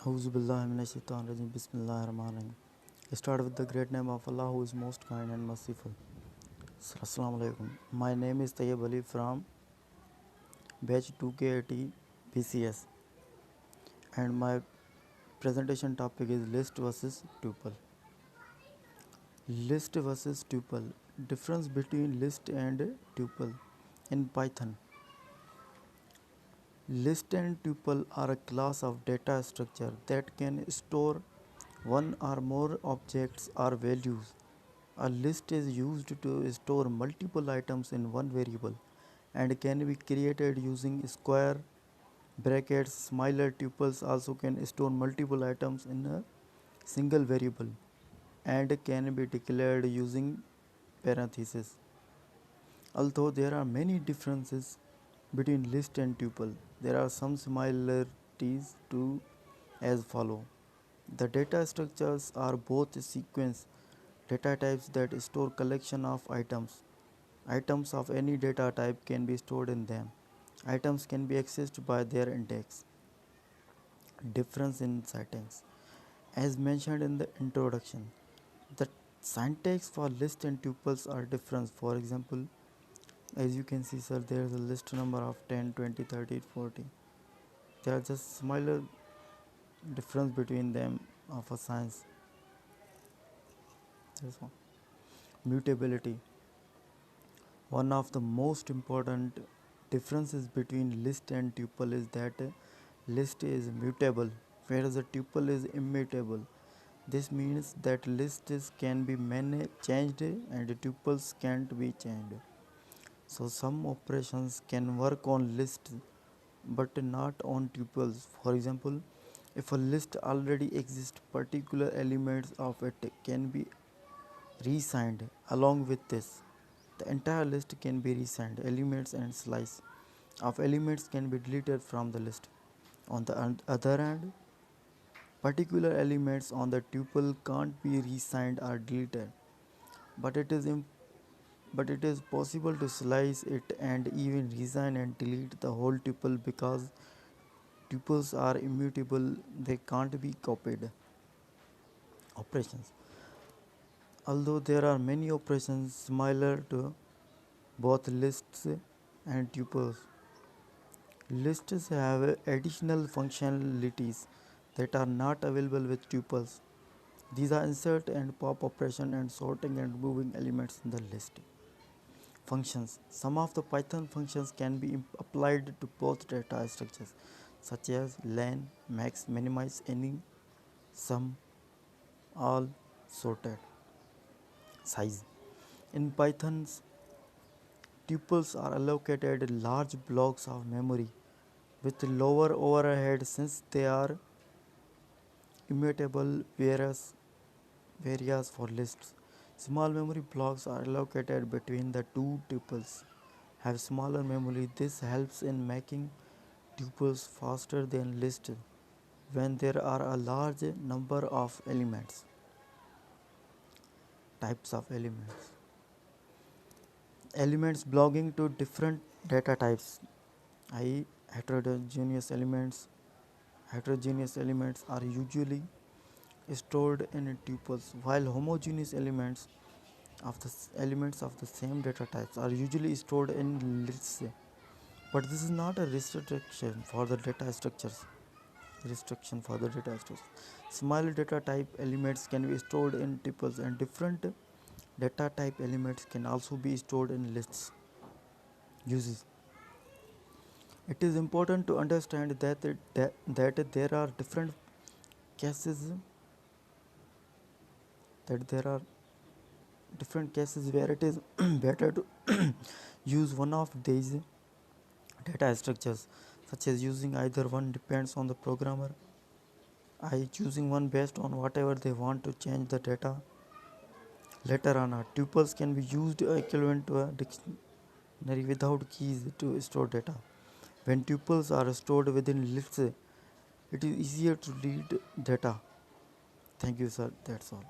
Auzu billahi minash shaitanir rajim. Bismillahir rahmanir rahim. Start with the great name of Allah who is most kind and merciful. Assalamu alaikum. My name is Tayyib Ali from batch 2K80 BCS and my presentation topic is list versus tuple. List versus tuple. Difference between list and tuple in Python. List and tuple are a class of data structure that can store one or more objects or values. A list is used to store multiple items in one variable and can be created using square brackets. Smaller tuples also can store multiple items in a single variable and can be declared using parentheses. Although there are many differences between list and tuple, there are some similarities too as follow. The data structures are both sequence data types that store collection of items. Items of any data type can be stored in them. Items can be accessed by their index. Difference in syntax. As mentioned in the introduction, the syntax for list and tuples are different. For example, as you can see, sir, there is a list number of 10, 20, 30, 40. There are just smaller difference between them of a science. This one. Mutability. One of the most important differences between list and tuple is that list is mutable, whereas a tuple is immutable. This means that lists can be changed and tuples can't be changed. So some operations can work on lists but not on tuples. For example, if a list already exists, particular elements of it can be resigned along with this. The entire list can be resigned. Elements and slice of elements can be deleted from the list. On the other hand, particular elements on the tuple can't be resigned or deleted, but it is possible to slice it and even resign and delete the whole tuple because tuples are immutable, they can't be copied. Operations. Although there are many operations similar to both lists and tuples, lists have additional functionalities that are not available with tuples. These are insert and pop operation and sorting and moving elements in the list. Functions. Some of the Python functions can be applied to both data structures such as len, max, minimize, any, sum, all, sorted. Size. In Python, tuples are allocated large blocks of memory with lower overhead since they are immutable, whereas for lists, small memory blocks are allocated between the two tuples have smaller memory. This helps in making tuples faster than lists when there are a large number of elements. Types of elements. Elements belonging to different data types, i.e. heterogeneous elements. Heterogeneous elements are usually stored in tuples, while homogeneous elements of the same data types are usually stored in lists. But this is not a restriction for the data structures. Small data type elements can be stored in tuples, and different data type elements can also be stored in lists. Uses. It is important to understand that there are different cases where it is better to use one of these data structures, such as using either one depends on the programmer, choosing one based on whatever they want to change the data later on. Tuples can be used equivalent to a dictionary without keys to store data. When tuples are stored within lists, it is easier to read data. Thank you, sir. That's all.